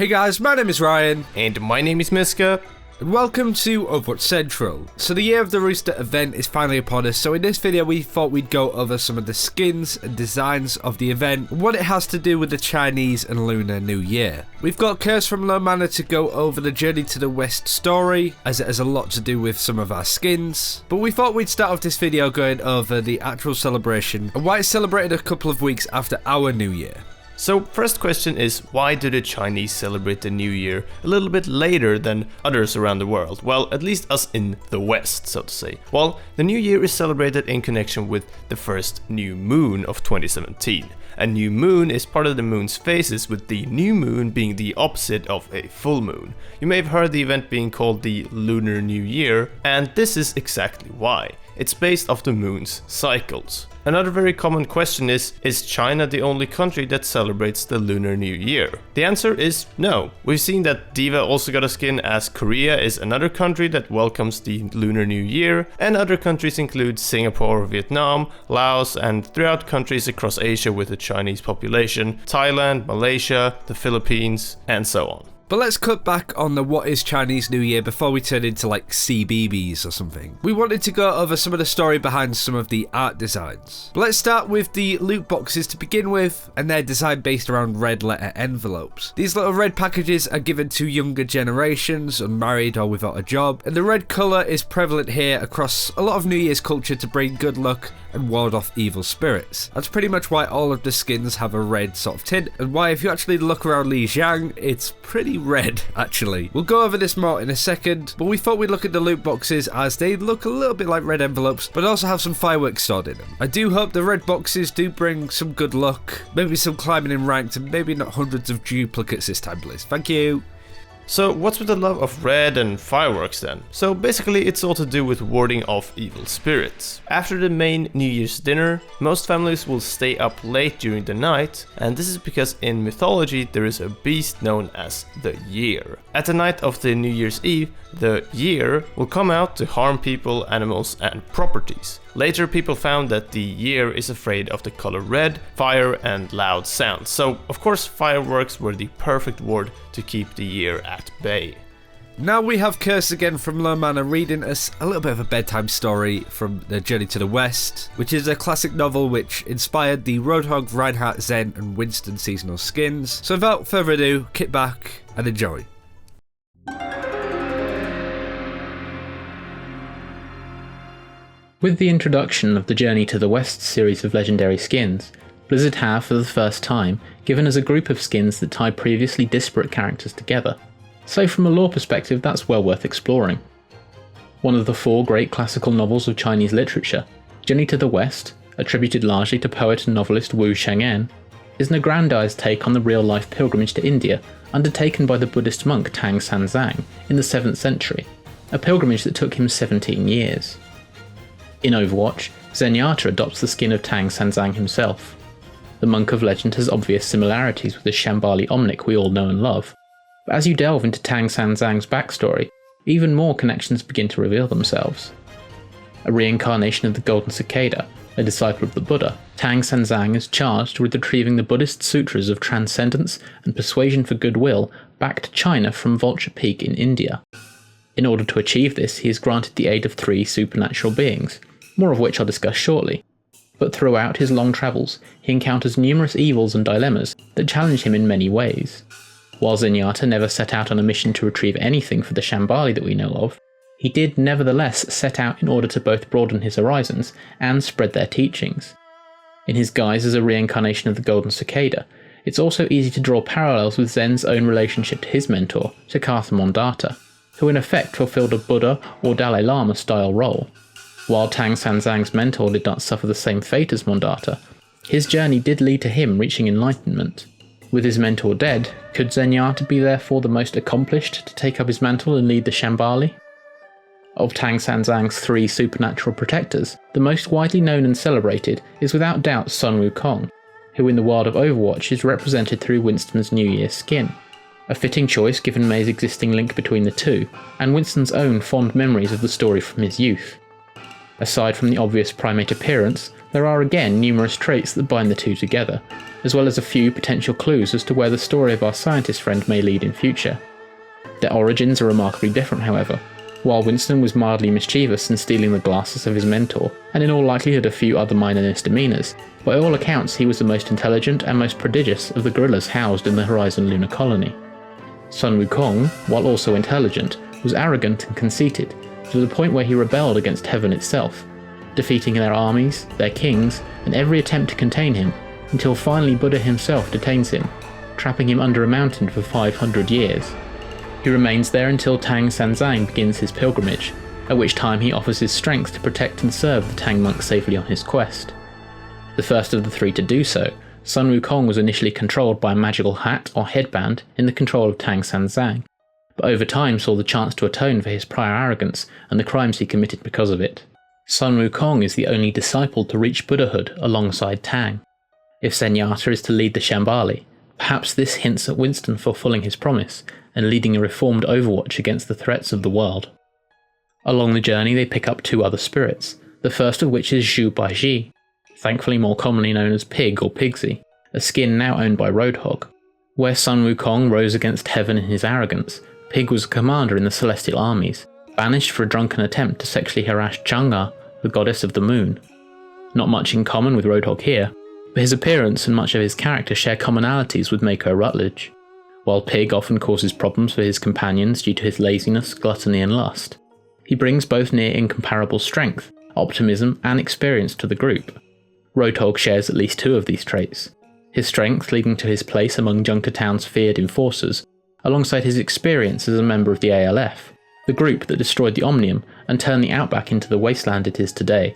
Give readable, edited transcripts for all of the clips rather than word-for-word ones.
Hey guys, my name is Ryan. And my name is Miska. And welcome to Overwatch Central. So the year of the Rooster event is finally upon us, so in this video we thought we'd go over some of the skins and designs of the event and what it has to do with the Chinese and Lunar New Year. We've got Curse from Nirvana to go over the Journey to the West story, as it has a lot to do with some of our skins, but we thought we'd start off this video going over the actual celebration and why it's celebrated a couple of weeks after our New Year. So first question is, why do the Chinese celebrate the New Year a little bit later than others around the world? Well, at least us in the West, so to say. Well, the New Year is celebrated in connection with the first new moon of 2017. A new moon is part of the moon's phases, with the new moon being the opposite of a full moon. You may have heard the event being called the Lunar New Year, and this is exactly why. It's based off the moon's cycles. Another very common question is China the only country that celebrates the Lunar New Year? The answer is no. We've seen that D.Va also got a skin, as Korea is another country that welcomes the Lunar New Year, and other countries include Singapore, Vietnam, Laos, and throughout countries across Asia with a Chinese population, Thailand, Malaysia, the Philippines, and so on. But let's cut back on the what is Chinese New Year before we turn into like CBBS or something. We wanted to go over some of the story behind some of the art designs. But let's start with the loot boxes to begin with, and they're designed based around red letter envelopes. These little red packages are given to younger generations, unmarried or without a job, and the red colour is prevalent here across a lot of New Year's culture to bring good luck and ward off evil spirits. That's pretty much why all of the skins have a red sort of tint, and why if you actually look around Lijiang, it's pretty red actually. We'll go over this more in a second, but we thought we'd look at the loot boxes as they look a little bit like red envelopes, but also have some fireworks stored in them. I do hope the red boxes do bring some good luck, maybe some climbing in ranked, and maybe not hundreds of duplicates this time, please. Thank you. So what's with the love of red and fireworks then? So basically it's all to do with warding off evil spirits. After the main New Year's dinner, most families will stay up late during the night, and this is because in mythology there is a beast known as the Year. At the night of the New Year's Eve, the Year will come out to harm people, animals, and properties. Later people found that the Year is afraid of the color red, fire, and loud sounds, so of course fireworks were the perfect ward to keep the Year at bay. Now we have Curse again from Nirvana reading us a little bit of a bedtime story from The Journey to the West, which is a classic novel which inspired the Roadhog, Reinhardt, Zen, and Winston seasonal skins. So without further ado, kick back and enjoy. With the introduction of the Journey to the West series of legendary skins, Blizzard have, for the first time, given us a group of skins that tie previously disparate characters together. So from a lore perspective, that's well worth exploring. One of the four great classical novels of Chinese literature, Journey to the West, attributed largely to poet and novelist Wu Sheng'an, is an aggrandized take on the real-life pilgrimage to India undertaken by the Buddhist monk Tang Sanzang in the 7th century, a pilgrimage that took him 17 years. In Overwatch, Zenyatta adopts the skin of Tang Sanzang himself. The monk of legend has obvious similarities with the Shambali Omnic we all know and love, but as you delve into Tang Sanzang's backstory, even more connections begin to reveal themselves. A reincarnation of the Golden Cicada, a disciple of the Buddha, Tang Sanzang is charged with retrieving the Buddhist sutras of transcendence and persuasion for goodwill back to China from Vulture Peak in India. In order to achieve this, he is granted the aid of 3 supernatural beings, more of which I'll discuss shortly. But throughout his long travels, he encounters numerous evils and dilemmas that challenge him in many ways. While Zenyatta never set out on a mission to retrieve anything for the Shambali that we know of, he did nevertheless set out in order to both broaden his horizons and spread their teachings. In his guise as a reincarnation of the Golden Cicada, it's also easy to draw parallels with Zen's own relationship to his mentor, Siddhartha Mandata, who in effect fulfilled a Buddha or Dalai Lama style role. While Tang Sanzang's mentor did not suffer the same fate as Mandata, his journey did lead to him reaching enlightenment. With his mentor dead, could Zenyatta be therefore the most accomplished to take up his mantle and lead the Shambali? Of Tang Sanzang's 3 supernatural protectors, the most widely known and celebrated is without doubt Sun Wukong, who in the world of Overwatch is represented through Winston's New Year skin. A fitting choice given Mei's existing link between the two, and Winston's own fond memories of the story from his youth. Aside from the obvious primate appearance, there are again numerous traits that bind the two together, as well as a few potential clues as to where the story of our scientist friend may lead in future. Their origins are remarkably different, however. While Winston was mildly mischievous in stealing the glasses of his mentor, and in all likelihood a few other minor misdemeanours, by all accounts he was the most intelligent and most prodigious of the gorillas housed in the Horizon Lunar Colony. Sun Wukong, while also intelligent, was arrogant and conceited, to the point where he rebelled against heaven itself, defeating their armies, their kings, and every attempt to contain him, until finally Buddha himself detains him, trapping him under a mountain for 500 years. He remains there until Tang Sanzang begins his pilgrimage, at which time he offers his strength to protect and serve the Tang monk safely on his quest. The first of the three to do so, Sun Wukong was initially controlled by a magical hat or headband in the control of Tang Sanzang, but over time saw the chance to atone for his prior arrogance and the crimes he committed because of it. Sun Wukong is the only disciple to reach Buddhahood alongside Tang. If Zenyatta is to lead the Shambali, perhaps this hints at Winston fulfilling his promise and leading a reformed Overwatch against the threats of the world. Along the journey they pick up two other spirits, the first of which is Zhu Baiji, thankfully more commonly known as Pig or Pigsy, a skin now owned by Roadhog. Where Sun Wukong rose against heaven in his arrogance, Pig was a commander in the celestial armies, banished for a drunken attempt to sexually harass Chang'e, the goddess of the moon. Not much in common with Roadhog here, but his appearance and much of his character share commonalities with Mako Rutledge. While Pig often causes problems for his companions due to his laziness, gluttony and lust, he brings both near incomparable strength, optimism and experience to the group. Roadhog shares at least two of these traits, his strength leading to his place among Junkertown's feared enforcers, alongside his experience as a member of the ALF, the group that destroyed the Omnium and turned the Outback into the wasteland it is today.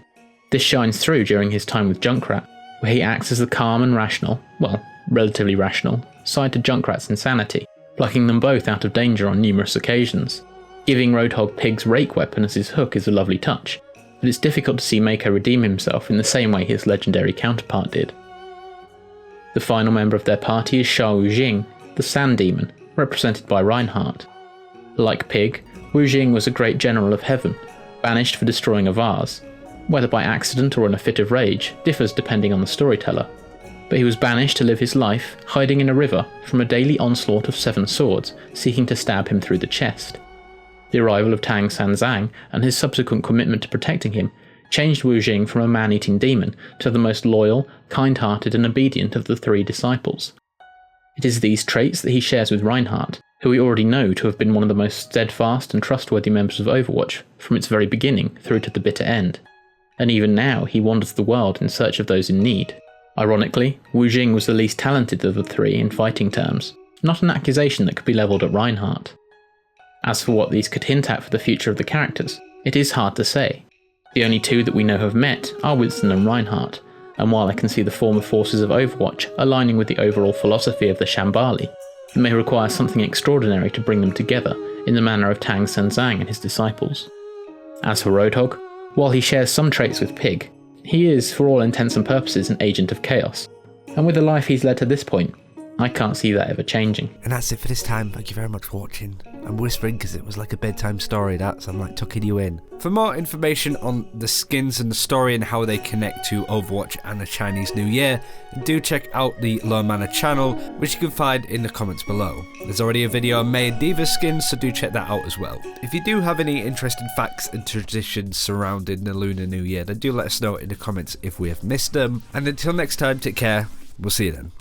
This shines through during his time with Junkrat, where he acts as the calm and rational, well, relatively rational, side to Junkrat's insanity, plucking them both out of danger on numerous occasions. Giving Roadhog Pig's rake weapon as his hook is a lovely touch, but it's difficult to see Mako redeem himself in the same way his legendary counterpart did. The final member of their party is Sha Wujing, the Sand Demon, represented by Reinhardt. Like Pig, Wujing was a great general of heaven, banished for destroying a vase. Whether by accident or in a fit of rage differs depending on the storyteller, but he was banished to live his life hiding in a river from a daily onslaught of 7 swords seeking to stab him through the chest. The arrival of Tang Sanzang and his subsequent commitment to protecting him changed Wujing from a man-eating demon to the most loyal, kind-hearted and obedient of the 3 disciples. It is these traits that he shares with Reinhardt, who we already know to have been one of the most steadfast and trustworthy members of Overwatch from its very beginning through to the bitter end. And even now he wanders the world in search of those in need. Ironically, Wujing was the least talented of the 3 in fighting terms, not an accusation that could be levelled at Reinhardt. As for what these could hint at for the future of the characters, it is hard to say. The only 2 that we know have met are Winston and Reinhardt, and while I can see the former forces of Overwatch aligning with the overall philosophy of the Shambali, it may require something extraordinary to bring them together in the manner of Tang Sanzang and his disciples. As for Roadhog, while he shares some traits with Pig, he is, for all intents and purposes, an agent of chaos, and with the life he's led to this point, I can't see that ever changing. And that's it for this time. Thank you very much for watching. I'm whispering because it was like a bedtime story, so I'm like tucking you in. For more information on the skins and the story and how they connect to Overwatch and the Chinese New Year, do check out the Lone Manor channel, which you can find in the comments below. There's already a video on May and Diva skins, so do check that out as well. If you do have any interesting facts and traditions surrounding the Lunar New Year, then do let us know in the comments if we have missed them. And until next time, take care. We'll see you then.